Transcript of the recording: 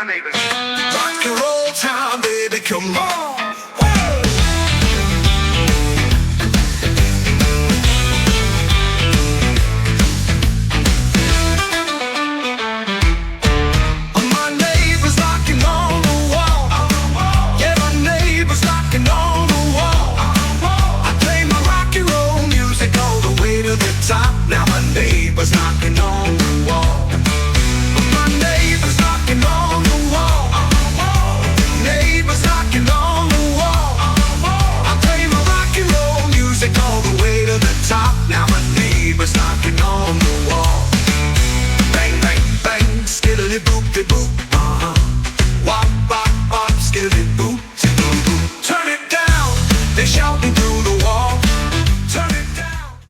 my neighbors. Rock and roll time, baby, come on. My neighbors knocking on the wall. Yeah, my neighbors knocking on the wall. I play my rock and roll music all the way to the top. Now my neighbors knocking on